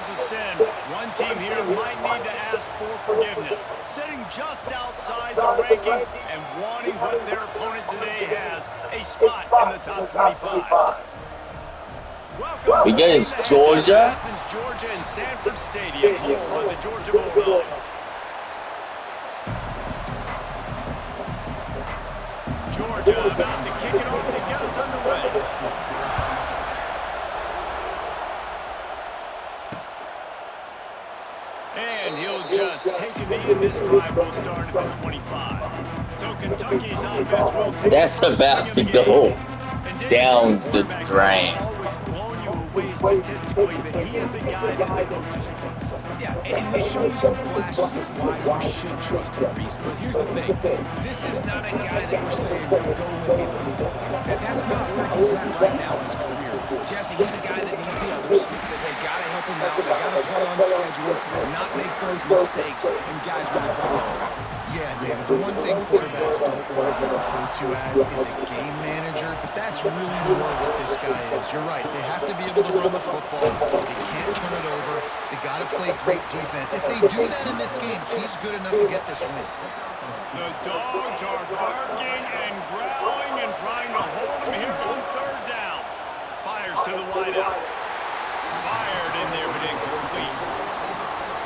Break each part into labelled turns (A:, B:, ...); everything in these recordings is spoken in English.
A: is a sin. One team here might need to ask for forgiveness. Sitting just outside the rankings and wanting what their opponent today has, a spot in the top 25. Welcome
B: against Georgia.
A: Athens, Georgia, and Sanford Stadium, home of the Georgia Bulldogs. Georgia about to kick it off to get us underway. And he'll just take a knee, and this drive will start at the 25. So Kentucky's offense will take
B: That's about to go down the drain.
A: Always blown you away statistically that he is a guy that the coaches trust.
C: Yeah, and he'll show you some flashes of why you should trust him, Reese. But here's the thing. This is not a guy that we're saying, go win me the football game. That's not where he's at right now in his career. Jesse, he's a guy that needs the others. They got to help him out. They got to play on schedule, not make those mistakes, and guys really play well around.
D: Yeah, David, the one thing quarterbacks don't want to be referred to as is a game manager, but that's really more what this guy is. You're right. They have to be able to run the football. They can't turn it over. They got to play great defense. If they do that in this game, he's good enough to get this win.
A: The Dogs are barking and growling and trying to hold him here on third down. Fires to the wideout. Fired in there, but incomplete.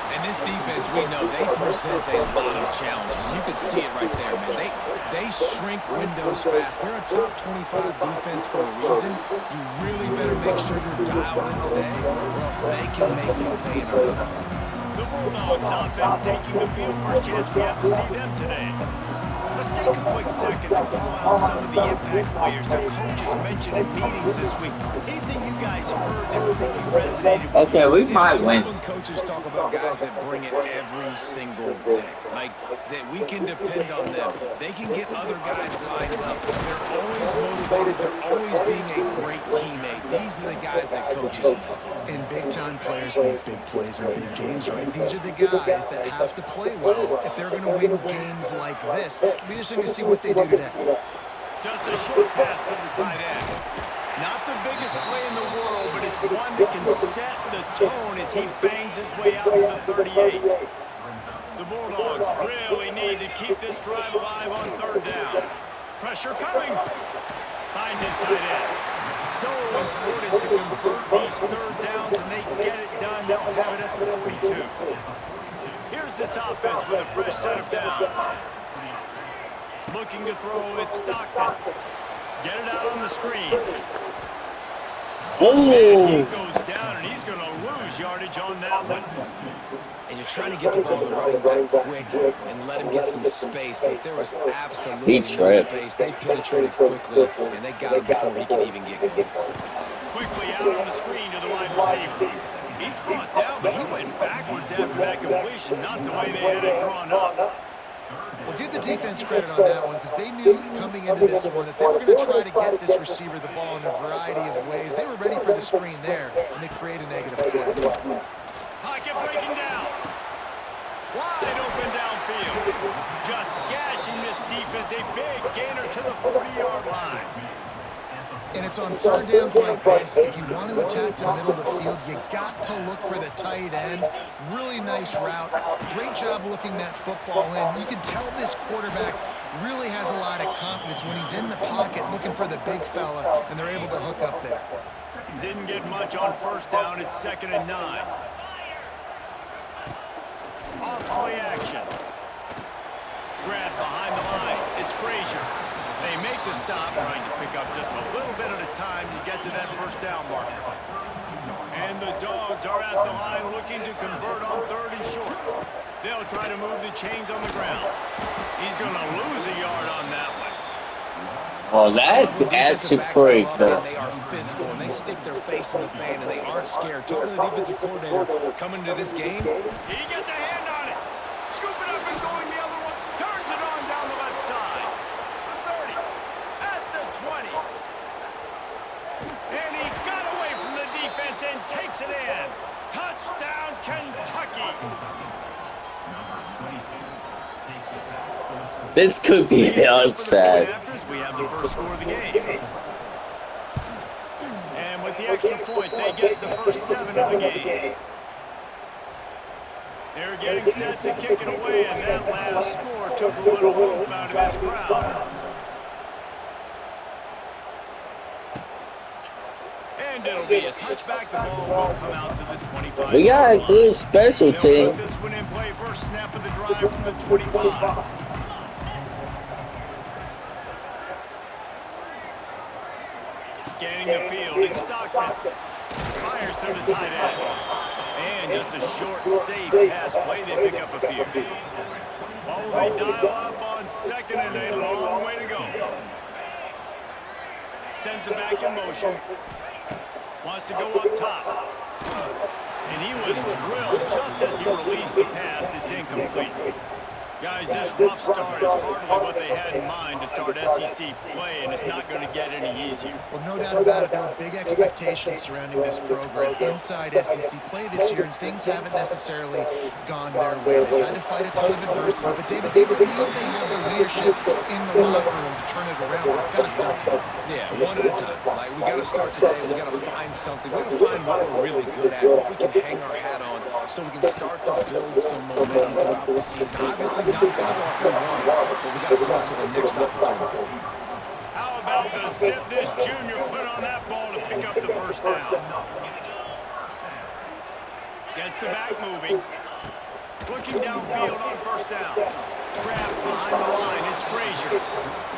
C: And this defense, we know, they present a lot of challenges. And you can see it right there, man. They shrink windows fast. They're a top 25 defense for a reason. You really better make sure you're dialed in today, or else they can make you pay in a hurry.
A: The Bulldogs offense taking the field. First chance we have to see them today. Let's take a quick second to call out some of the impact players their coaches mentioned in meetings this week. Anything you guys heard that really resonated with
B: Okay, we might win.
C: When coaches talk about guys that bring it every single day, like that we can depend on them. They can get other guys lined up. They're always motivated. They're always being a great teammate. These are the guys that coaches love.
D: And big-time players make big plays in big games, right? These are the guys that have to play well if they're going to win games like this. It'll be interesting to see what they do today.
A: Just a short pass to the tight end. Not the biggest play in the world, but it's one that can set the tone as he bangs his way out to the 38. The Bulldogs really need to keep this drive alive on third down. Pressure coming. Finds his tight end. So important to convert these third downs, and they get it done. They'll have it at the 42. Here's this offense with a fresh set of downs. Looking to throw, it's Stockton. Get it out on the screen. And he goes down, and he's going to lose yardage on that one.
C: And you're trying to get the ball to the running back quick and let him get some space, but there was absolutely no space. They penetrated quickly, and they got him before he could even get going.
A: Quickly out on the screen to the wide receiver. He's brought down, but he went backwards after that completion, not the way they had it drawn up.
D: Well, give the defense credit on that one because they knew coming into this one that they were going to try to get this receiver the ball in a variety of ways. They were ready for the screen there, and they create a negative play.
A: Pocket breaking down. Wide open downfield. Just gashing this defense. A big gainer to the 40-yard line.
D: And it's on third downs like this. If you want to attack the middle of the field, you got to look for the tight end. Really nice route. Great job looking that football in. You can tell this quarterback really has a lot of confidence when he's in the pocket looking for the big fella, and they're able to hook up there.
A: Didn't get much on first down. It's 2nd and 9. Off play action. Grab behind the line. It's Frazier. They make the stop, trying to pick up just a little bit at a time to get to that first down marker. And the Dogs are at the line looking to convert on 3rd and short. They'll try to move the chains on the ground. He's going to lose a yard on that one.
B: Well, that's actually pretty good.
C: They are physical, and they stick their face in the fan, and they aren't scared. Talking to the defensive coordinator coming into this game.
A: He gets a hand on it. Scoop it up and going the other one. Turns it on down the left side. The 30. At the 20. And he got away from the defense and takes it in. Touchdown, Kentucky.
B: This could be upset.
A: We have the first score of the game. And with the extra point, they get the first 7 of the game. They're getting set to kick it away, and that last score took a little hope out of this crowd. And it'll be a touchback. The ball will come out to the 25.
B: We got a good special team.
A: This one in play, first snap of the drive from the 25. Scanning the field, it's Stockton. Fires to the tight end. And just a short, safe pass play. They pick up a few. Ball will they dial up on second and a long way to go. Sends it back in motion. Wants to go up top. And he was drilled just as he released the pass. It's incomplete. Guys, this rough start is hardly what they had in mind to start SEC play, and it's not going to get any easier.
D: Well, no doubt about it. There were big expectations surrounding this program inside SEC play this year, and things haven't necessarily gone their way. They've had to fight a ton of adversity, but David, they believe they have the leadership in the locker room to turn it around, but it's got to start today.
C: Yeah, one at a time. Like, we got to start today. We got to find something. We got to find what we're really good at, what we can hang our hat on, so we can start to build some momentum throughout the season. Obviously, not the start we wanted, but we got to point to the next opportunity.
A: How about the zip this junior put on that ball to pick up the first down? Gets the back moving. Looking downfield on first down. Grab behind the line. It's Frazier.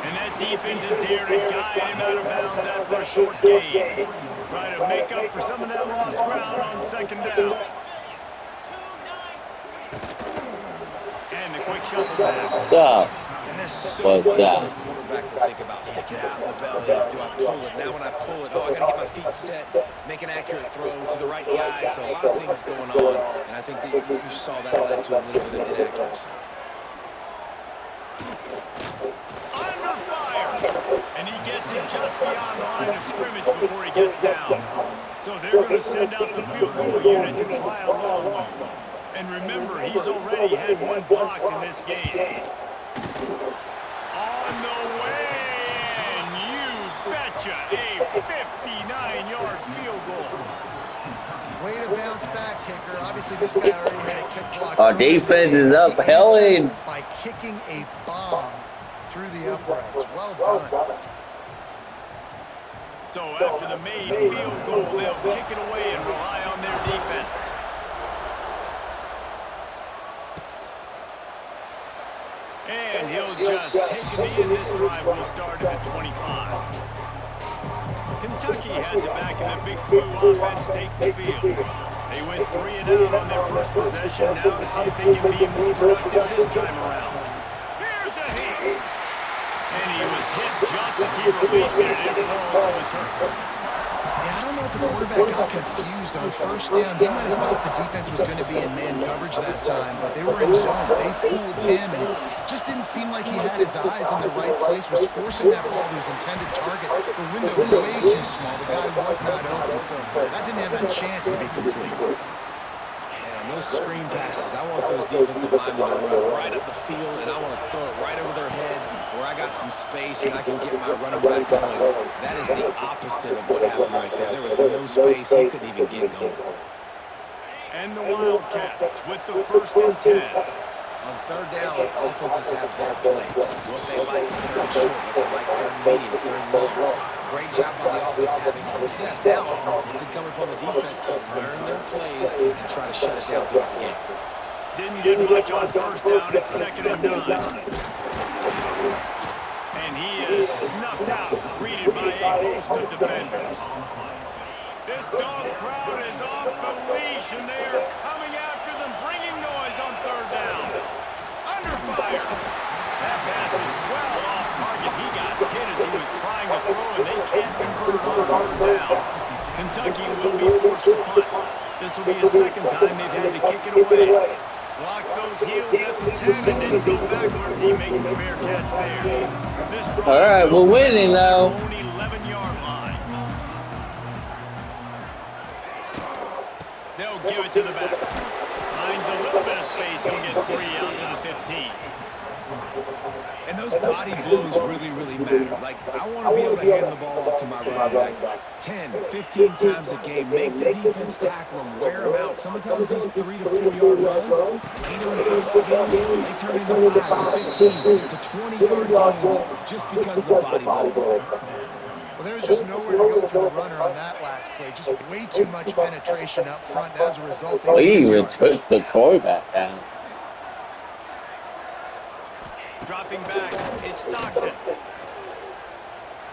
A: And that defense is there to guide him out of bounds after a short gain. Try to make up for some of that lost ground on second down. And the quick shuffle back.
B: Stop.
C: And there's so much for a quarterback to think about. Sticking out in the belly. Do I pull it? Now when I pull it, I got to get my feet set, make an accurate throw to the right guy. So a lot of things going on, and I think that you saw that led to a little bit of inaccuracy.
A: Under fire! And he gets it just beyond the line of scrimmage before he gets down. So they're going to send out the field goal unit to try a long one. And remember, he's already had one blocked in this game. On the way, and you betcha, a 59-yard field goal.
D: Way to bounce back, kicker. Obviously, this guy already had a kick block.
B: Our defense is up, Helen.
D: By kicking a bomb through the uprights. Well done.
A: So after the made field goal, they'll kick it away and rely on their defense. And he'll just take a knee, and this drive will start at the 25. Kentucky has it back, and the Big Blue offense takes the field. They went 3 and out on their first possession. Now to see if they can be more productive this time around. Here's a hit. And he was hit just as he released it, and it falls to the turf.
D: Yeah, I don't know if the quarterback got confused on first down. He might have thought the defense was going to be in man coverage that time, but they were in zone. They fooled him, and just didn't seem like he had his eyes in the right place, was forcing that ball to his intended target. The window way too small. The guy was not open, so that didn't have that chance to be complete.
C: And those screen passes, I want those defensive linemen to run right up the field, and I want to throw it right over their head where I got some space and I can get my running back going. That is the opposite of what happened right there. There was no space. He couldn't even get going.
A: And the Wildcats with the 1st and 10.
C: On third down, offenses have their plays. What they like in third short, what they like third medium, third long. Great job by the offense having success. Now, it's incumbent upon the defense to learn their plays and try to shut it down throughout the game.
A: Didn't get much on first down. It's 2nd and 9. And he is snuffed out, greeted by a host of defenders. This dog crowd is off the leash, and they are coming after them, bringing noise on third down. Under fire. That pass is well off target. He got hit as he was trying to throw, and they can't convert on third down. Kentucky will be forced to punt. This will be the 2nd time they've had to kick it away. Block those heels at the 10 and then go backwards. He makes the fair catch there. This drive
B: all right, we're winning now.
A: 11-yard line. They'll give it to the back. Finds a little bit of space. He'll get 3 out to the 15.
C: And those body blows really, really matter. Like, I want to be able to hand the ball off to my running back 10, 15 times a game. Make the defense tackle them, wear them out. Sometimes these 3 to 4 yard runs, later in football games, they turn into 5 to 15 to 20-yard gains just because of the body blow effect.
D: Well, there was just nowhere to go for the runner on that last play. Just way too much penetration up front. And as a result, they
B: We
D: lose
B: even
D: yards.
B: took the quarterback down.
A: Dropping back, it's Stockton.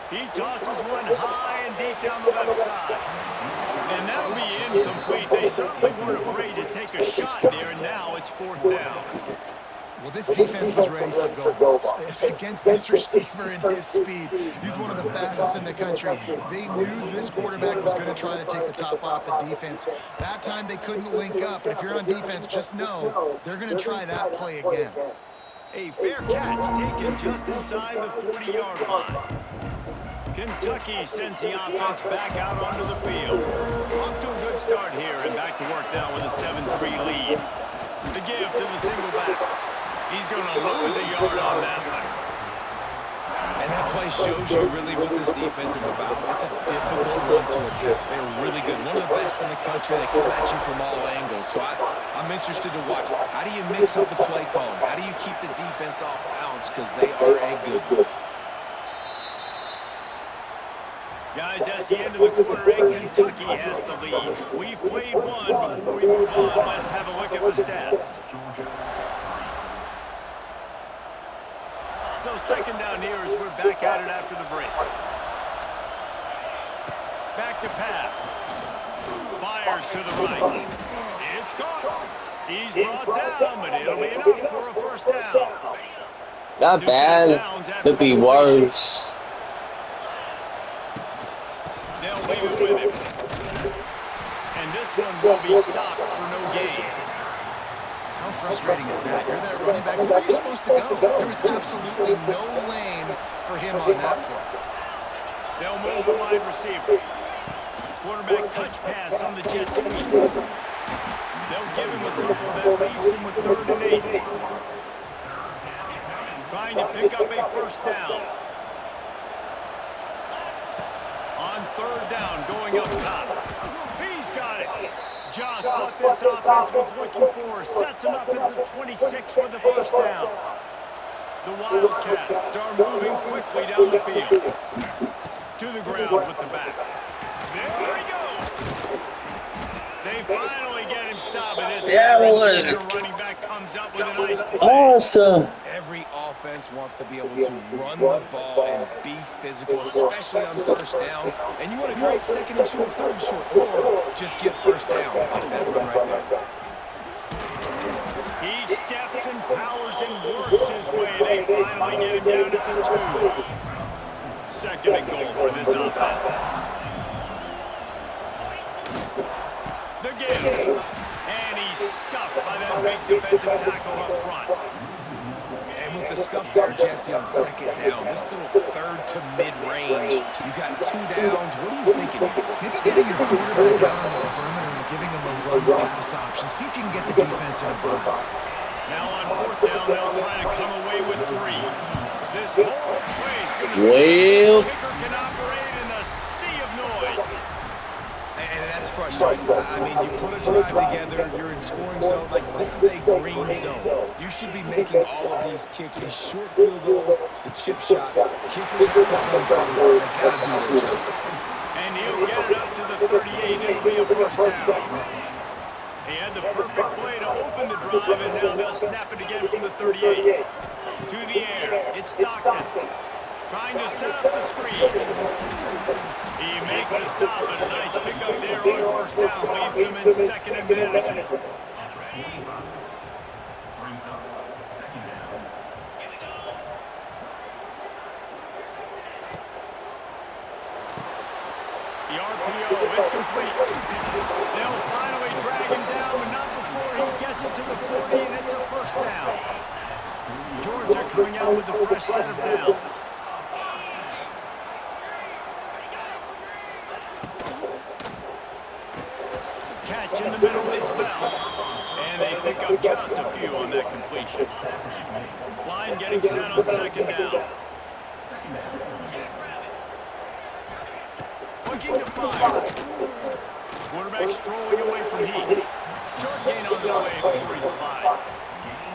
A: He tosses one high and deep down the left side. And that'll be incomplete. They certainly weren't afraid to take a shot there, and now it's 4th down.
D: Well, this defense was ready for go-balls. Against this receiver and his speed, he's one of the fastest in the country. They knew this quarterback was going to try to take the top off the defense. That time they couldn't link up, but if you're on defense, just know they're going to try that play again.
A: A fair catch taken just inside the 40-yard line. Kentucky sends the offense back out onto the field. Off to a good start here and back to work now with a 7-3 lead. The give to the single back. He's going to lose a yard on that one.
C: And that play shows you really what this defense is about. It's a difficult one to attack. They're really good. One of the best in the country. They come at you from all angles. So I'm interested to watch. How do you mix up the play calling? How do you keep the defense off balance? Because they are a good one.
A: Guys, that's the end of the quarter, and Kentucky has the lead. We've played one. Before we move on, let's have a look at the stats. So 2nd down here as we're back at it after the break. Back to pass. Fires to the right. It's caught. He's brought down, but it'll be enough for a 1st down.
B: Not bad. Could be worse.
A: They'll leave it with him. And this one will be stopped for no gain.
D: How frustrating is that? You're that running back. Where are you supposed to go? There was absolutely no lane for him on that play.
A: They'll move the wide receiver. Quarterback touch pass on the jet sweep. They'll give him a couple that leaves him with 3rd and 8. Trying to pick up a 1st down. On 3rd down, going up top. He's got it. Just what this offense was looking for. Sets him up at the 26 for the 1st down. The Wildcats are moving quickly down the field. To the ground with the back. There he goes. They finally get him stopped. And this running back comes up with a nice play.
B: Awesome.
C: Every offense wants to be able to run the ball and be physical, especially on 1st down. And you want to create 2nd and short, 3rd and short, or just get 1st downs like that run right there.
A: He steps and powers and works his way. They finally get him down at the 2. 2nd and goal for this offense. The give. And he's stuffed by that big defensive tackle up front.
C: And with the stuff there, Jesse, on 2nd down, this little 3rd to mid-range, you got 2 downs. What are you thinking here?
D: Maybe getting your quarterback out on the perimeter and giving him a run-pass option. See if you can get the defense in a bind.
A: Now on 4th down, they'll try to come away with 3. This whole place going to
B: Well,
A: kicker can operate in the sea of noise.
C: And that's frustrating. I mean, you put a drive together, you're in scoring zone. Like, this is a green zone. You should be making all of these kicks, these short field goals, the chip shots. Kickers have to come through. They got to do their job.
A: And he'll get it up to the 38. It'll be a 1st down. He had the perfect play to open the drive, and now they'll snap it again from the 38. To the air, it's Stockton. Trying to set up the screen. He makes a stop, and a nice pickup there on 1st down. Leaves him in 2nd and manageable. The RPO, it's complete. They'll finally drag him down, but not before he gets it to the 40, and it's a 1st down. Georgia coming out with the fresh set of downs. Catch in the middle, it's Bell. And they pick up just a few on that completion. Line line getting set on second down. Looking to fire. Quarterback strolling away from heat. Short gain on the play before he slides.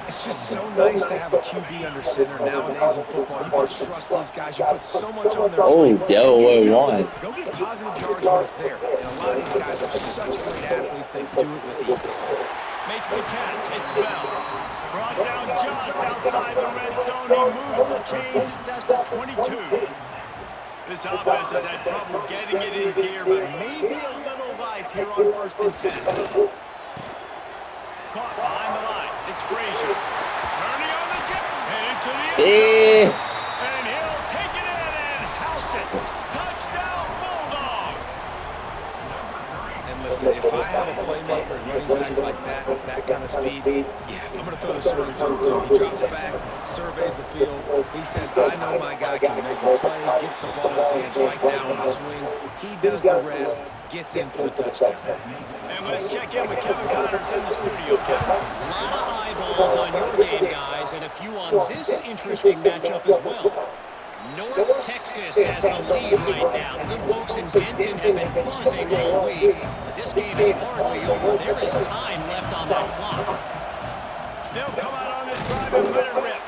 C: It's just so nice to have a QB under center nowadays in football. You can trust these guys. You put so much on their plate. Go get positive yards when it's there. And a lot of these guys are such great athletes, they do it with ease.
A: Makes the catch. It's Bell. Brought down just outside the red zone. He moves the chains. It's at the 22. This offense has had trouble getting it in gear, but maybe a little life here on 1st and 10. Caught behind the line. It's Frazier. Turning on the jet. Headed to the end zone. And he'll take it in and house it. Touchdown, Bulldogs.
C: And listen, if I have a playmaker running back like that with that kind of speed, yeah, I'm going to throw the swing to him too. He drops back, surveys the field. He says, I know my guy can make a play, gets the ball in his hands right now in the swing. He does the rest, gets in for the touchdown.
A: And let's check in with Kevin Connors in the studio. Kevin.
E: A lot of eyeballs on your game, guys, and a few on this interesting matchup as well. North Texas has the lead right now. The good folks in Denton have been buzzing all week. But this game is hardly over. There is time left on that clock.
A: They'll come out on this drive and let it rip.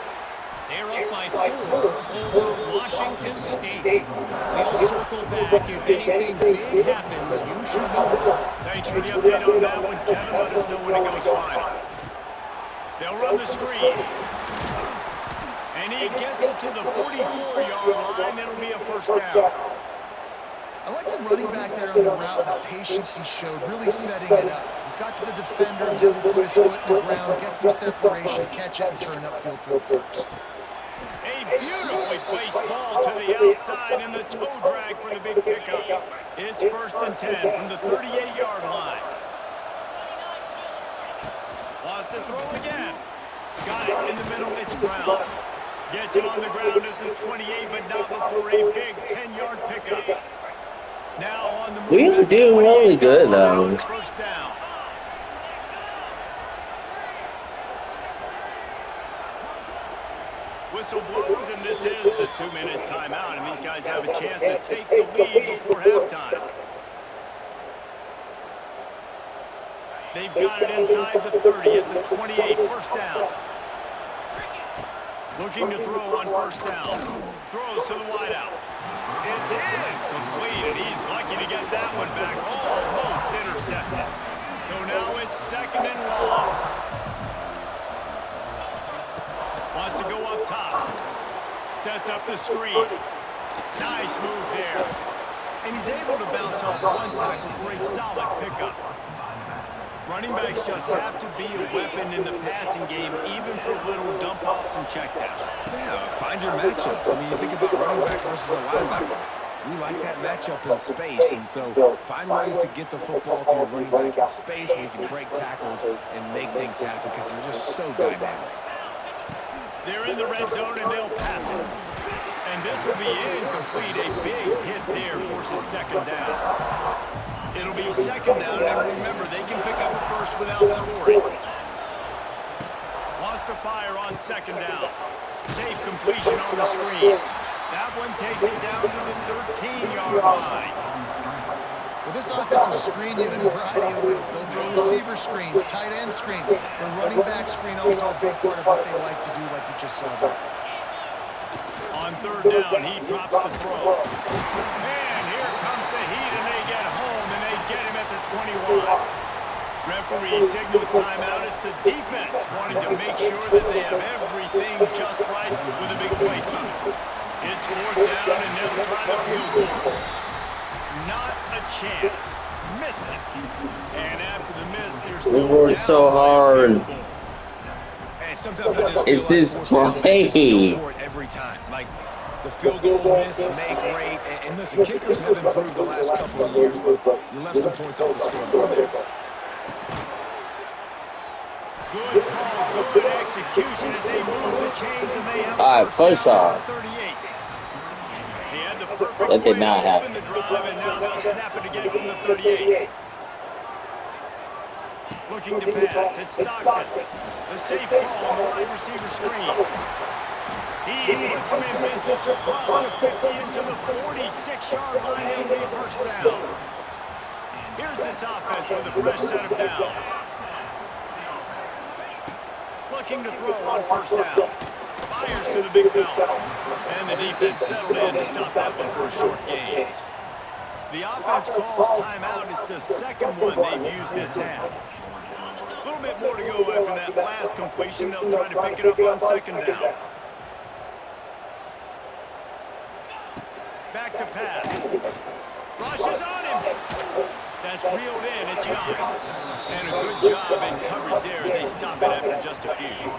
E: They're up by 4 over Washington State. We'll circle back. If anything big happens, you should know.
A: Thanks for the update on that one, Kevin. Let us know when it goes final. They'll run the screen. And he gets it to the 44-yard line. It'll be a first down.
D: I like the running back there on the route, the patience he showed, really setting it up. He got to the defender, was able to put his foot in the ground, get some separation, catch it, and turn upfield for the first.
A: A beautifully placed ball to the outside and the toe drag for the big pickup. It's 1st and 10 from the 38-yard line. Wants to throw again. Got it in the middle. It's Brown. Gets him on the ground at the 28, but not before a big 10-yard pickup. Now on the move.
B: We do really good, though.
A: First down. Whistle blows, and this is the 2-minute timeout, and these guys have a chance to take the lead before halftime. They've got it inside the 30 at the 28. First down. Looking to throw on first down. Throws to the wideout. It's incomplete, and he's lucky to get that one back. Almost intercepted. So now it's 2nd and long. Wants to go up top. Sets up the screen. Nice move there. And he's able to bounce off one tackle for a solid pickup. Running backs just have to be a weapon in the passing game, even for little dump-offs and checkdowns.
C: Yeah, find your matchups. I mean, you think about running back versus a linebacker. We like that matchup in space, and so find ways to get the football to your running back in space where you can break tackles and make things happen because they're just so dynamic.
A: They're in the red zone, and they'll pass it. And this will be incomplete. A big hit there forces 2nd down. It'll be 2nd down, and remember, they can pick up a first without scoring. Wants to fire on 2nd down. Safe completion on the screen. That one takes it down to the 13-yard line.
D: Well, this offense will screen you in a variety of ways. They'll throw receiver screens, tight end screens. The running back screen also a big part of what they like to do, like you just saw there.
A: On 3rd down, he drops the throw. And here comes the heat, and they get home, and they get him at the 21. Referee signals timeout. It's the defense wanting to make sure that they have everything just right with a big play coming. It's 4th down, and they'll try the field goal. Not a chance. Missed it. And after the miss, they're still
B: We worked so hard.
C: And sometimes I just
B: It's
C: feel
B: his
C: like
B: play.
C: go for it every time. Like the field goal miss, make great. And listen, kickers have improved the last couple of years, but you left some points off the scoreboard there.
A: Good call, good execution as they move the chains, and they have
B: All right, first off,
A: 38. He had the perfect
B: that did
A: way
B: not
A: to
B: happen.
A: open the drive, and now they'll snap it again from the 38. Looking to pass, it's Stockton. The safe call on the wide receiver screen. He puts him in business across the 50 into the 46-yard line. It'll be a first down. Here's this offense with a fresh set of downs. Looking to throw on first down. Fires to the big fella. And the defense settled in to stop that one for a short gain. The offense calls timeout. It's the second one they've used this half. A little bit more to go after that last completion. They'll try to pick it up on second down. Back to pass. Rushes on him. That's reeled in. It's Young. And a good job in coverage there as they stop it after just a few.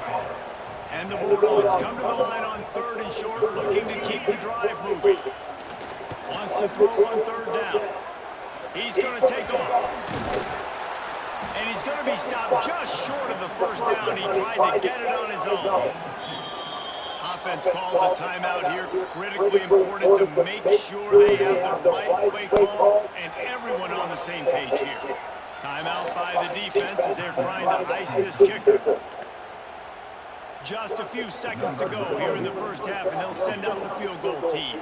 A: And the Bulldogs come to the line on third and short, looking to keep the drive moving. Wants to throw on third down. He's going to take off. And he's going to be stopped just short of the first down. He tried to get it on his own. Offense calls a timeout here. Critically important to make sure they have the right play call and everyone on the same page here. Timeout by the defense as they're trying to ice this kicker. Just a few seconds to go here in the first half, and they'll send out the field goal team.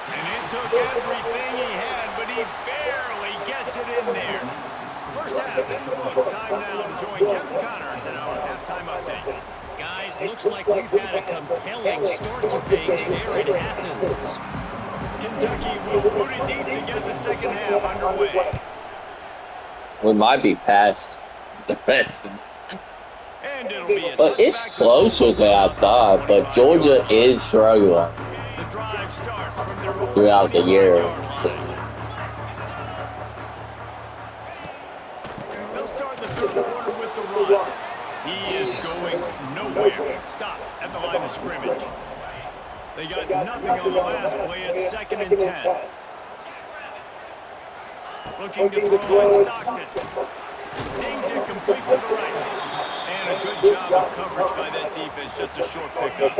A: And it took everything he had, but he barely gets it in there. First half in the books. Time now to join Kevin Connors in our halftime update.
E: Guys, looks like we've had a compelling start to things there in Athens.
A: Kentucky will put it deep to get the second half underway.
B: We might be past the rest.
A: And it'll be a
B: But it's closer than I thought. But Georgia is struggling
A: the drive starts from their own
B: throughout the year. So.
A: They'll start the third quarter with the run. He is going nowhere. Stop at the line of scrimmage. They got nothing on the last play. It's 2nd and 10. Looking to throw at Stockton. Zings it complete to the right. And a good job of coverage by that defense. Just a short pickup.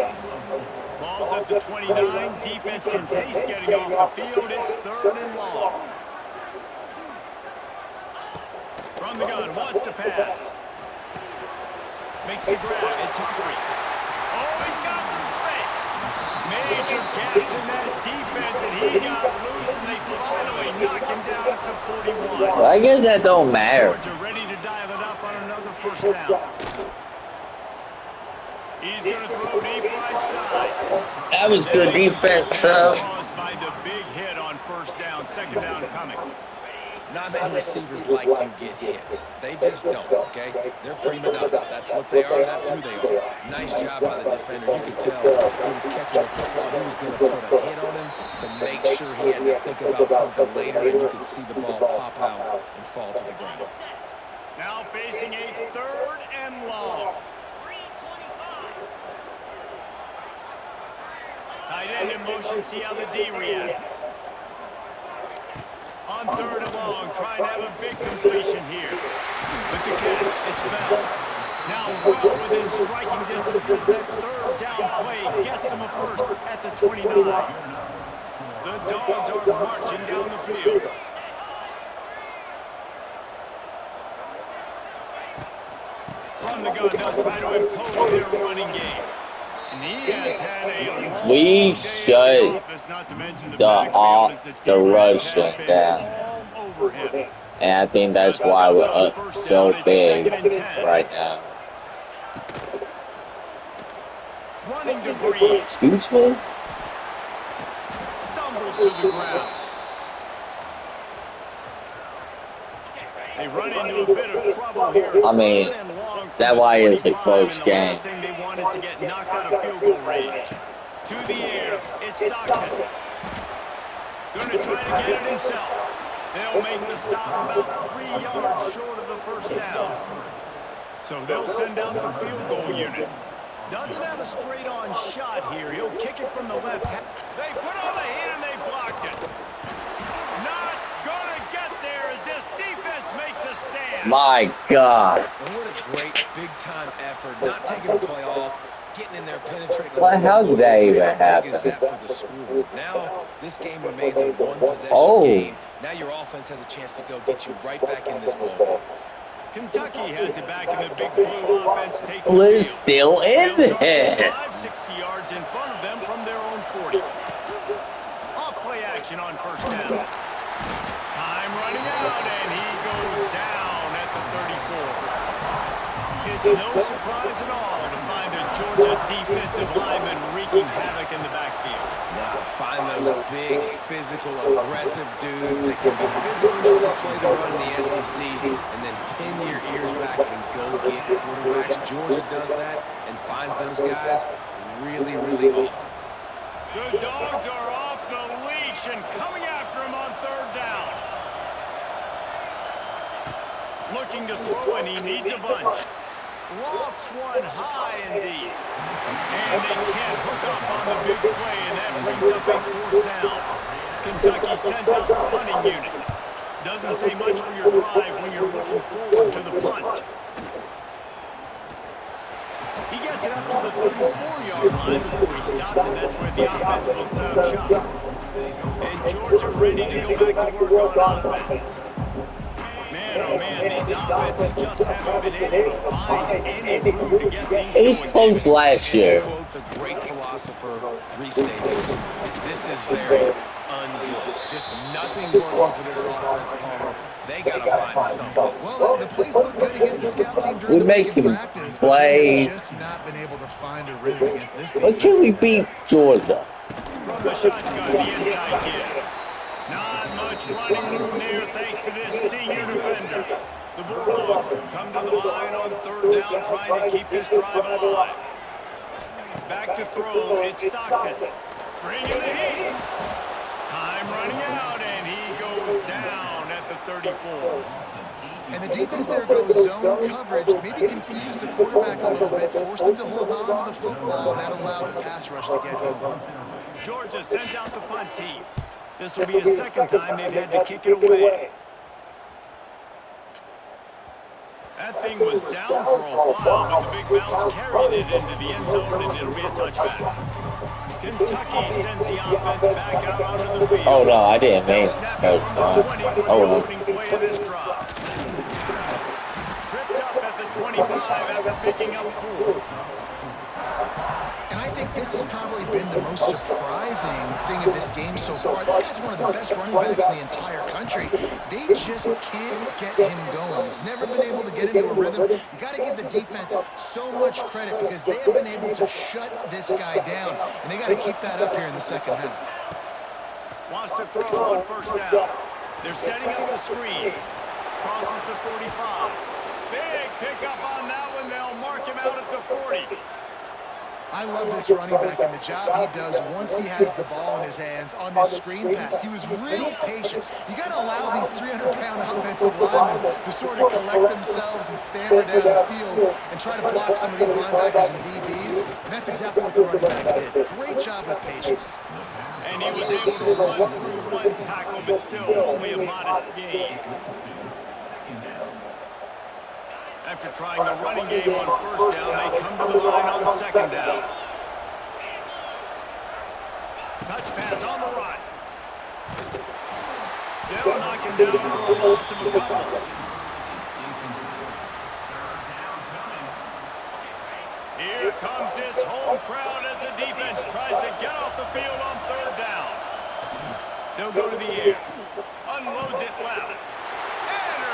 A: Ball's at the 29. Defense can taste getting off the field. It's 3rd and long. From the gun, wants to pass. Makes the grab. It's Humphries. Oh, he's got some space. Major gaps in that defense, and he got loose, and they finally knock him down at the 41.
B: Well, I guess that don't matter.
A: Georgia ready to dial it up on another first down. He's going to throw deep right side.
B: That was good defense,
A: Caused by the big hit on first down. Second down coming.
C: Not many receivers like to get hit. They just don't, okay? They're prima donnas. That's what they are. That's who they are. Nice job by the defender. You could tell he was catching the football. He was going to put a hit on him to make sure he had to think about something later, and you could see the ball pop out and fall to the ground.
A: Now facing a 3rd and long. Tight end in motion. See how the D reacts. On 3rd and long, trying to have a big completion here. With the catch, it's Bell. Now well within striking distance as that 3rd down play gets him a first at the 29. The Dogs are marching down the field. From the gun, they'll try to impose their running game. And he has had a long
B: We
A: day
B: shut
A: in the office, not to mention the backfield as
B: the
A: defense
B: Russian
A: has been
B: down.
A: all over him.
B: And I think that's why we're up so big right now.
A: Running to Green.
B: Excuse me?
A: Stumbled to the ground. They run into a bit of trouble here.
B: I mean,
A: 3rd and long from
B: that
A: the
B: why it's a
A: 25,
B: close
A: and the
B: game.
A: last thing they want is to get knocked out of field goal range. To the air, it's Stockton. Going to try to get it himself. They'll make the stop about 3 yards short of the first down. So they'll send out the field goal unit. Doesn't have a straight-on shot here. He'll kick it from the left. They put on the heat and they blocked it. Not going to get there as this defense makes a stand.
B: My God.
C: And what a great big-time effort. Not taking the play off, getting in there, penetrating.
B: Well, how did that even
C: How big is
B: happen?
C: that for the school? Now this game remains a one-possession
B: Oh.
C: game. Now your offense has a chance to go get you right back in this ball game.
A: Kentucky has it back, and the big blue offense takes the
B: We're
A: field.
B: still in
A: They'll start this
B: it.
A: drive 60 yards in front of them from their own 40. Off-play action on first down. Time running out, and he goes down at the 34. It's no surprise at all to find a Georgia defensive lineman wreaking havoc in the backfield.
C: Now, find those big, physical, aggressive dudes that can be physical enough to play the run in the SEC and then pin your ears back and go get quarterbacks. Georgia does that and finds those guys really, really often.
A: The Dogs are off the leash and coming after him on third down. Looking to throw, and he needs a bunch. Lofts one high indeed. And they can't hook up on the big play, and that brings up a fourth down. Kentucky sends out the punting unit. Doesn't say much for your drive when you're looking forward to the punt. He gets it up to the 34-yard line before he stopped, and that's where the offense will set up shop. And Georgia ready to go back to work on offense. Man, oh man, these offenses just haven't been able to find any room to get things
B: It was
A: going.
B: close last
C: And
B: year.
C: to quote the great philosopher, Reese Davis, this is very ungood. Just nothing working for this offense, Palmer. They got to find something.
D: Well, the plays look good against the scout team
B: We
D: during the
B: make
D: week in
B: him
D: practice, but
B: play.
D: they've just not been able to find a rhythm against this
B: But
D: defense.
B: can we beat Georgia?
A: From the shotgun, the inside give. Not much running room there thanks to this senior defender. The Bulldogs come to the line on third down, trying to keep this drive alive. Back to throw, it's Stockton. Bringing the heat. Time running out, and he goes down at the 34.
D: And the defense there goes zone coverage, maybe confused the quarterback a little bit, forced him to hold on to the football, and that allowed the pass rush to get home.
A: Georgia sends out the punt team. This will be the second time they've had to kick it away. That thing was down for a while, but the big bounce carried it into the end zone, and it'll be a touchback. Kentucky sends the offense back out onto the field.
B: Oh no, I didn't mean
A: They'll snap it from the 20 for the
B: oh well.
A: opening play of this drive. Tripped up at the 25 after picking up 4.
D: And I think this has probably been the most surprising thing of this game so far. This guy's one of the best running backs in the entire country. They just can't get him going. He's never been able to get into a rhythm. You got to give the defense so much credit because they have been able to shut this guy down. And they got to keep that up here in the second half.
A: Wants to throw on first down. They're setting up the screen. Crosses the 45. Big pickup on that one. They'll mark him out at the 40.
D: I love this running back and the job he does once he has the ball in his hands on this screen pass. He was real patient. You got to allow these 300-pound offensive linemen to sort of collect themselves and stammer down the field and try to block some of these linebackers and DBs. And that's exactly what the running back did. Great job with patience.
A: And he was able to run through one tackle, but still only a modest gain. After trying the running game on first down, they come to the line on second down. Touch pass on the run. They'll knock him down for a loss of a couple. Here comes this home crowd as the defense tries to get off the field on third down. They'll go to the air. Unloads it left.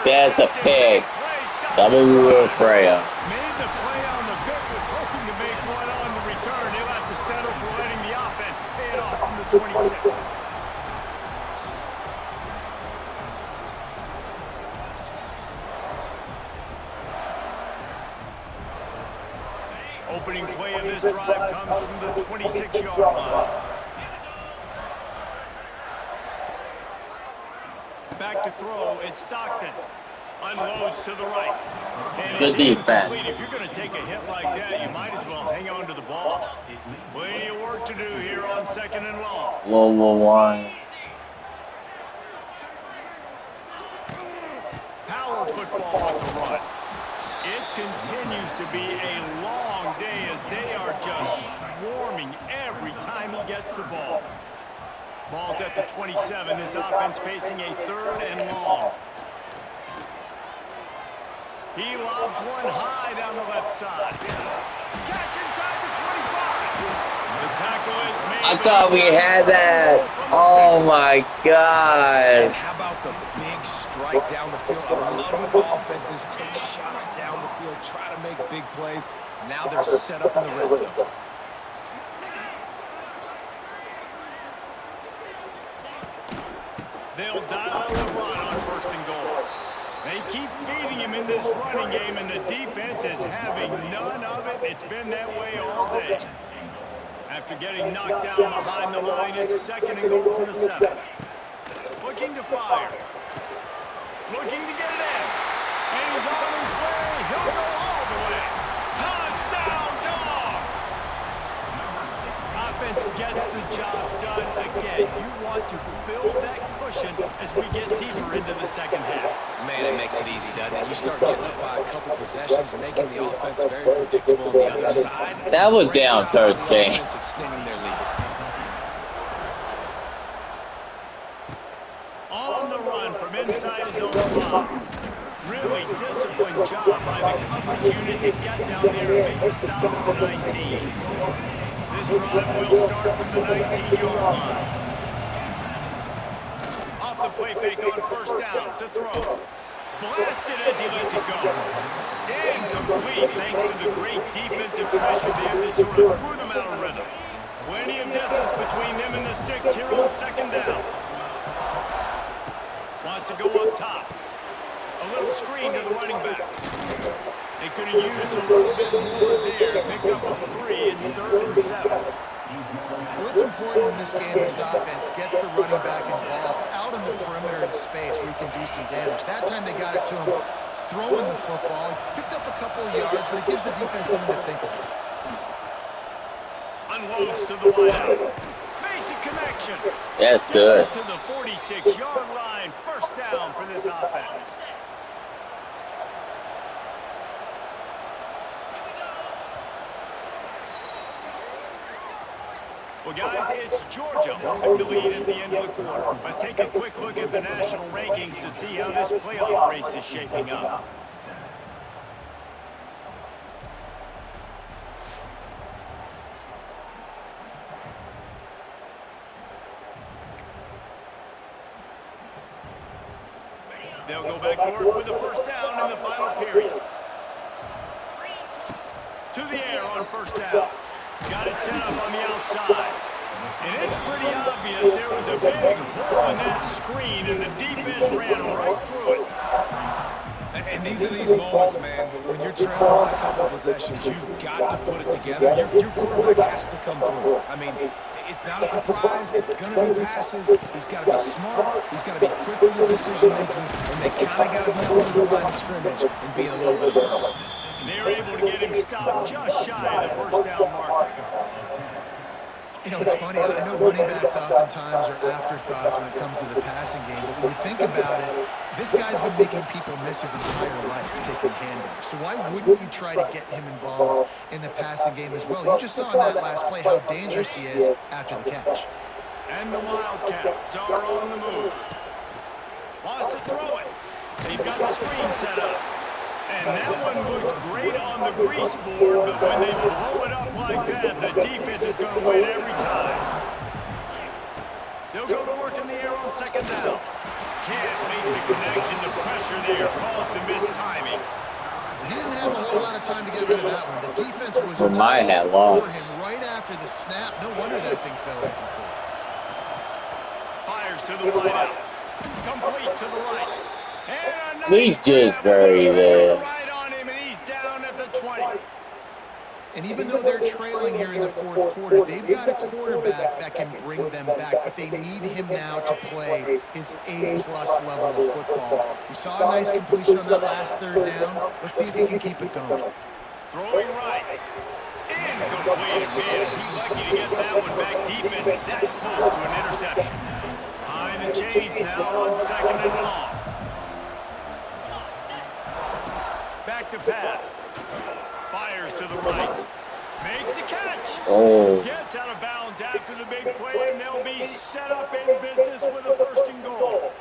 B: That's a pick. Double rule Freya.
A: Made the play on the pick, was hoping to make one on the return. He'll have to settle for letting the offense pay it off from the 26. Opening play of this drive comes from the 26-yard line. Back to throw, it's Stockton. Unloads to the right. And
B: Good defense.
A: if you're going to take a hit like that, you might as well hang on to the ball. Plenty of work to do here on second and long.
B: Whoa, why?
A: Power football with the run. It continues to be a long day as they are just swarming every time he gets the ball. Ball's at the 27. This offense facing a third and long. He lobs one high down the left side. Catch inside the 25. The tackle is made.
B: I thought we had that. Oh my
C: And
B: God.
C: how about the big strike down the field? I love when offenses take shots down the field, try to make big plays. Now they're set up in the red zone.
A: They'll dial up the run on 1st and goal. They keep feeding him in this running game, and the defense is having none of it. It's been that way all day. After getting knocked down behind the line, it's 2nd and goal from the 7. Looking to fire. Looking to get it in. And he's on his way. He'll go all the way. Touchdown, Dogs! Offense gets the job done again. You want to build that cushion as we get deeper into the 2nd half.
C: Man, it makes it easy, doesn't it? You start getting up by a couple possessions, making the offense very predictable on the other side.
B: That was
C: Great
B: down
C: job by the
B: 13.
C: offense extending their lead.
A: On the run from inside his own 5. Really disciplined job by the coverage unit to get down there and make a stop at the 19. This drive will start from the 19-yard line. Off the play fake on 1st down to throw. Blasted as he lets it go. Incomplete thanks to the great defensive pressure there that sort of threw them out of rhythm. Plenty of distance between them and the sticks here on 2nd down. Wants to go up top. A little screen to the running back. They could have used a little bit more there. Pick up a 3. It's 3rd and 7.
D: Well, it's important in this game this offense gets the running back involved out in the perimeter in space where he can do some damage. That time they got it to him throwing the football. He picked up a couple of yards, but it gives the defense something to think about.
A: Unloads to the wideout. Makes a connection.
B: That's good.
A: Gets it to the 46-yard line. 1st down for this offense. Well, guys, it's Georgia holding the lead at the end of the quarter. Let's take a quick look at the national rankings to see how this playoff race is shaping up. They'll go back to work with the 1st down in the final period. To the air on 1st down. Got it set up on the outside. And it's pretty obvious there was a big hole in that screen, and the defense ran right through it.
C: And these are these moments, man, when you're trailing by a couple possessions, you've got to put it together. Your quarterback has to come through. I mean, it's not a surprise. It's going to be passes. He's got to be smart. He's got to be quick with his decision-making, and they kind of got to be over the line of scrimmage and be in a little bit of a hurry.
A: They're able to get him stopped just shy of the 1st down marker.
D: You know, it's funny. I know running backs oftentimes are afterthoughts when it comes to the passing game, but when you think about it, this guy's been making people miss his entire life taking handoffs. So why wouldn't you try to get him involved in the passing game as well? You just saw in that last play how dangerous he is after the catch.
A: And the Wildcats are on the move. Wants to throw it. They've got the screen set up. And that one looked great on the grease board, but when they blow it up like that, the defense is going to win every time. They'll go to work in the air on 2nd down. Can't make the connection. The pressure there caused the missed timing.
D: He didn't have a whole lot of time to get rid of that one. The defense was
B: For my hat
D: all over
B: longs.
D: him right after the snap. No wonder that thing fell incomplete.
A: Fires to the wideout. Complete to the right. And a nice
B: We just buried it.
A: right on him, and he's down at the 20.
D: And even though they're trailing here in the 4th quarter, they've got a quarterback that can bring them back, but they need him now to play his A-plus level of football. We saw a nice completion on that last 3rd down. Let's see if he can keep it going.
A: Throwing right. Incomplete. Man, is he lucky to get that one back. Defense that close to an interception. Behind the chains now on 2nd and long. Back to pass. Fires to the right. Makes the catch.
B: Oh.
A: Gets out of bounds after the big play, and they'll be set up in business with a 1st and goal.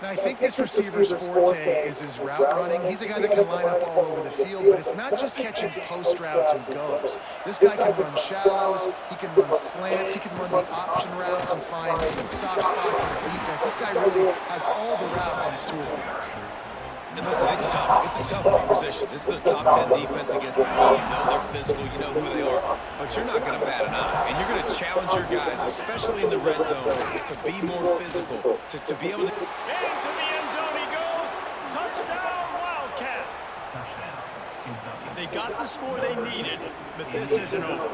D: Now, I think this receiver's forte is his route running. He's a guy that can line up all over the field, but it's not just catching post routes and goes. This guy can run shallows, he can run slants, he can run the option routes and find soft spots in the defense. This guy really has all the routes in his toolbox.
C: And listen, it's tough. It's a tough proposition. This is a top 10 defense against the run. You know they're physical. You know who they are. But you're not going to bat an eye. And you're going to challenge your guys, especially in the red zone, to be more physical, to be able to...
A: Into the end zone he goes. Touchdown, Wildcats. They got the score they needed, but this isn't over.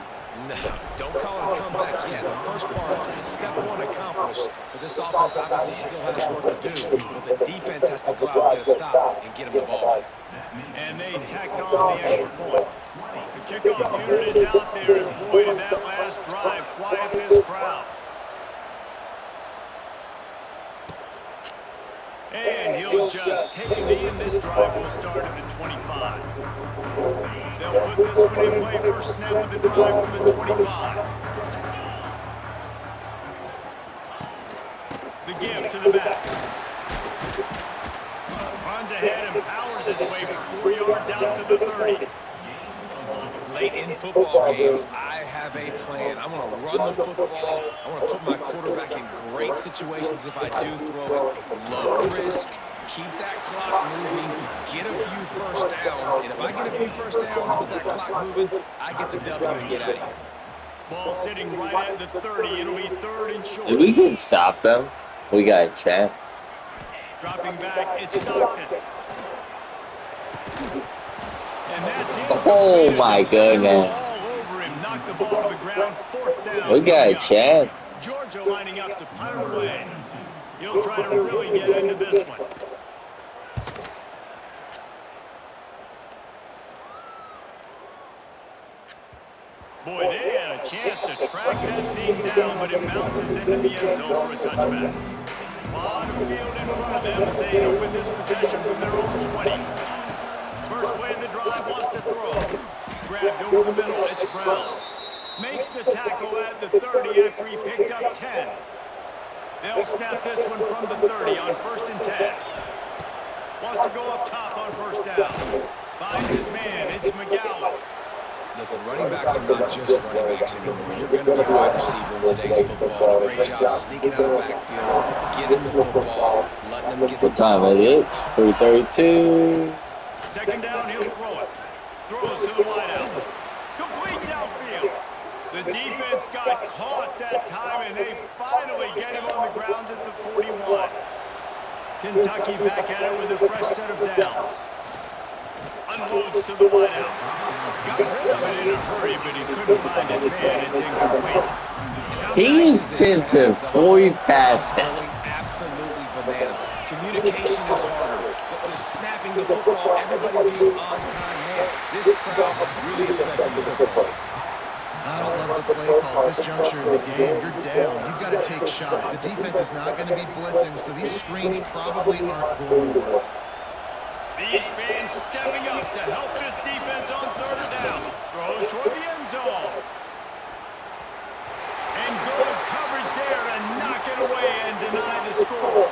C: No, don't call it a comeback yet. The first part, step one accomplished. But this offense obviously still has work to do. But the defense has to go out and get a stop and get him the ball back.
A: And they tacked on the extra point. The kickoff unit is out there, and boy, did that last drive quiet this crowd. And he'll just take me in. This drive will start at the 25. They'll put this one in play. First snap of the drive from the 25. The give to the back. Runs ahead and powers his way for 4 yards out to the 30.
C: Late in football games, I have a plan. I want to run the football. I want to put my quarterback in great situations if I do throw it. Low risk, keep that clock moving, get a few first downs. And if I get a few first downs with that clock moving, I get the W and get out of here.
A: Ball sitting right at the 30. It'll be third and short.
B: Did we get stop them? We got a chance.
A: Dropping back, it's Stockton. And that's it.
B: Oh my goodness.
A: All over him, knocked the ball to the ground, fourth down.
B: We got a chance.
A: Georgia lining up to punt it away. He'll try to really get into this one. Boy, they had a chance to track that thing down, but it bounces into the end zone for a touchback. A lot of field in front of them as they open this possession from their own 20. First play of the drive, wants to throw. Grabbed over the middle, it's Brown. Makes the tackle at the 30 after he picked up 10. They'll snap this one from the 30 on 1st and 10. Wants to go up top on first down. Finds his man, it's McGowan.
C: Listen, running backs are not just running backs anymore. You're going to be a wide receiver in today's football. A great job sneaking out of the backfield, getting the football, letting them get some
B: time is it? 3:32.
A: Second down, he'll throw it. Throws to the wideout. Complete downfield. The defense got caught that time, and they finally get him on the ground at the 41. Kentucky back at it with a fresh set of downs. Unloads to the wideout. Got rid of it in a hurry, but he couldn't find his man. It's incomplete.
B: He attempted 40 passes.
C: Absolutely bananas. Communication is harder. They're snapping the football, everybody being on time. Man, this crowd really affected the football game.
D: I don't love the play call. At this juncture in the game, you're down. You've got to take shots. The defense is not going to be blitzing, so these screens probably aren't going to work.
A: These fans stepping up to help this defense on third down. Throws toward the end zone. And good coverage there to knock it away and deny the score.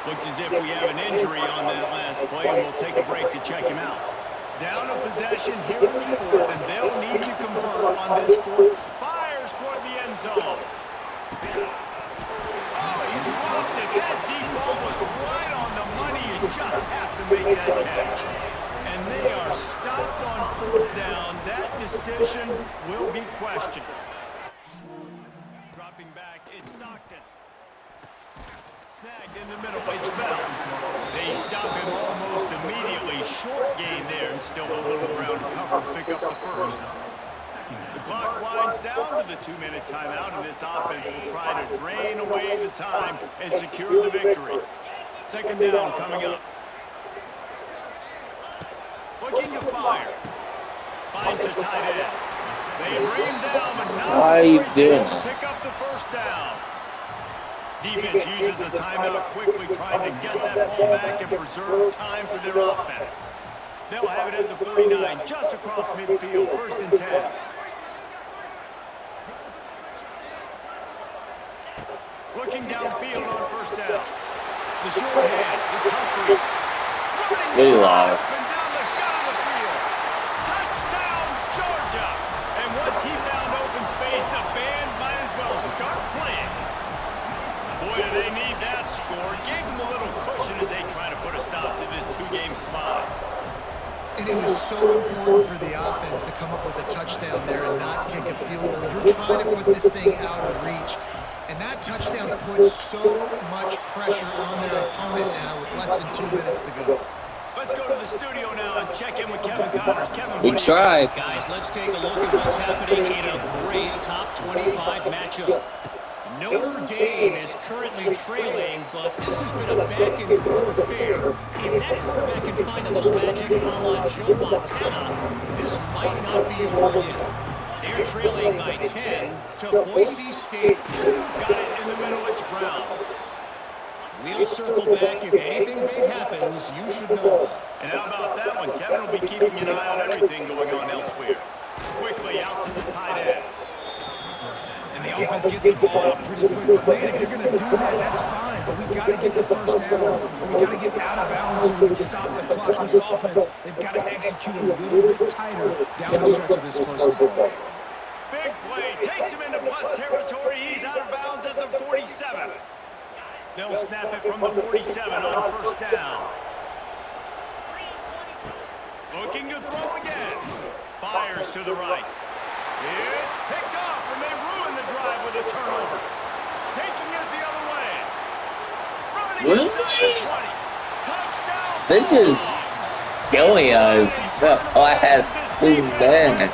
A: Looks as if we have an injury on that last play, and we'll take a break to check him out. Down a possession here in the fourth, and they'll need to convert on this fourth. Fires toward the end zone. Oh, he dropped it. That deep ball was right on the money. You just have to make that catch. And they are stopped on fourth down. That decision will be questioned. Dropping back, it's Stockton. Snagged in the middle, it's Bell. They stop him almost immediately. Short gain there, and still a little ground to cover to pick up the first. The clock winds down to the 2-minute timeout, and this offense will try to drain away the time and secure the victory. Second down coming up. Looking to fire. Finds the tight end. They bring him down, but not
B: Why are you
A: before he's
B: doing
A: able to
B: that?
A: pick up the first down. Defense uses a timeout quickly, trying to get that ball back and preserve time for their offense. They'll have it at the 49, just across midfield, 1st and 10. Looking downfield on first down. The short hands. It's Humphries.
B: We
A: Running
B: lost.
A: up and down the gut of the field. Touchdown, Georgia. And once he found open space, the band might as well start playing. Boy, do they need that score. Gave them a little cushion as they try to put a stop to this two-game slide.
D: And it was so important for the offense to come up with a touchdown there and not kick a field goal. You're trying to put this thing out of reach. And that touchdown puts so much pressure on their opponent now with less than 2 minutes to go.
A: Let's go to the studio now and check in with Kevin Connors. Kevin,
B: We tried.
E: Guys, let's take a look at what's happening in a great top 25 matchup. Notre Dame is currently trailing, but this has been a back-and-forth affair. If that quarterback can find a little magic a la Joe Montana, this might not be over yet. They're trailing by 10 to Boise State.
A: got it in the middle. It's Brown.
E: We'll circle back. If anything big happens, you should know.
A: And how about that one? Kevin will be keeping an eye on everything going on elsewhere. Quickly out to the tight end.
C: And the offense gets the ball out pretty quick. But, man, if you're going to do that, that's fine. But we've got to get the first down. Or we've got to get out of bounds so we can stop the clock. This offense, they've got to execute a little bit tighter down the stretch of this close football game.
A: Big play. Takes him into plus territory. He's out of bounds at the 47. They'll snap it from the 47 on first down. Looking to throw again. Fires to the right. It's picked off, and they ruin the drive with a turnover. Taking it the other way. Running inside the 20. Touchdown.
B: This is killing us. The last 2 minutes.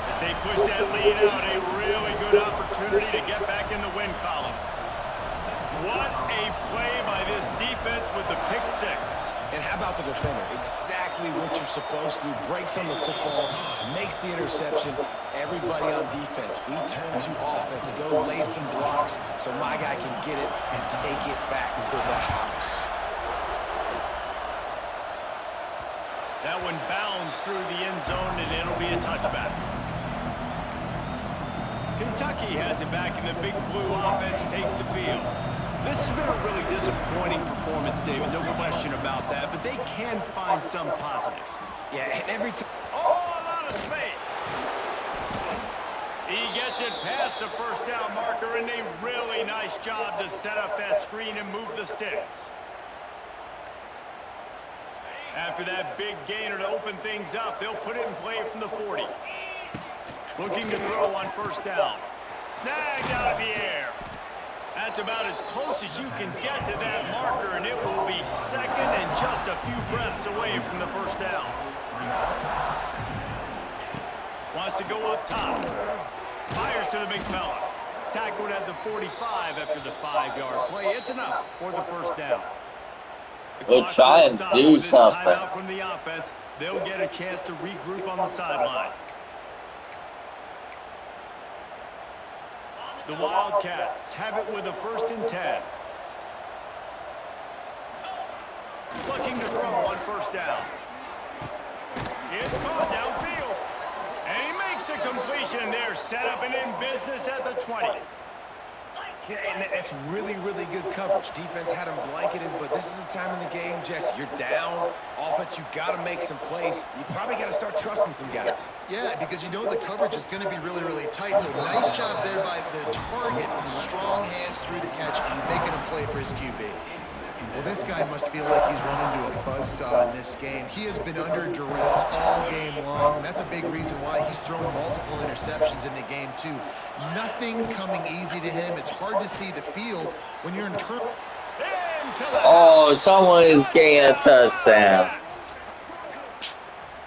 A: As they push that lead out, a really good opportunity to get back in the win column. What a play by this defense with the pick six.
C: And how about the defender? Exactly what you're supposed to. Breaks on the football, makes the interception. Everybody on defense, we turn to offense. Go lay some blocks so my guy can get it and take it back to the house.
A: That one bounds through the end zone, and it'll be a touchback. Kentucky has it back, and the big blue offense takes the field. This has been a really disappointing performance, David, no question about that, but they can find some positives.
C: Yeah, and every time.
A: Oh, a lot of space. He gets it past the first down marker, and a really nice job to set up that screen and move the sticks. After that big gainer to open things up, they'll put it in play from the 40. Looking to throw on first down. Snagged out of the air. That's about as close as you can get to that marker, and it will be second and just a few breaths away from the first down. Wants to go up top. Fires to the big fella. Tackled at the 45 after the 5-yard play. It's enough for the first down.
B: We'll try and do something.
A: Timeout from the offense. They'll get a chance to regroup on the sideline. The Wildcats have it with a 1st and 10. Looking to throw on first down. It's caught downfield. And he makes a completion there. Set up and in business at the 20.
C: Yeah, and that's really, really good coverage. Defense had him blanketed, but this is the time in the game, Jesse. You're down. Offense, you've got to make some plays. You probably got to start trusting some guys.
D: Yeah, because you know the coverage is going to be really, really tight. So nice job there by the target with strong hands through the catch, making him play for his QB. Well, this guy must feel like he's run into a buzzsaw in this game. He has been under duress all game long, and that's a big reason why he's thrown multiple interceptions in the game, too. Nothing coming easy to him. It's hard to see the field when you're in turn.
B: Oh, someone is getting a touchdown.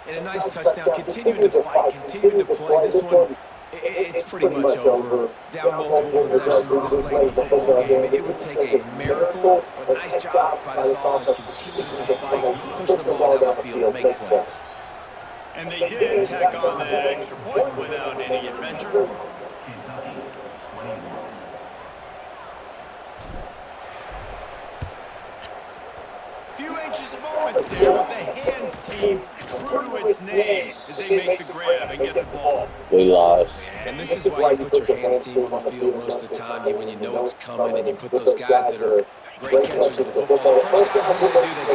C: And a nice touchdown. Continuing to fight, continuing to play. This one, it's pretty much over. Down multiple possessions this late in the football game. It would take a miracle, but nice job by this offense continuing to fight, push the ball down the field, make plays.
A: And they did tack on that extra point without any adventure. Few anxious moments there with the hands team true to its name as they make the grab and get the ball.
B: We lost.
C: And And this is why you put your hands team on the field most of the time when you know it's coming, and you put those guys that are great catchers of the football. First guys, what do? They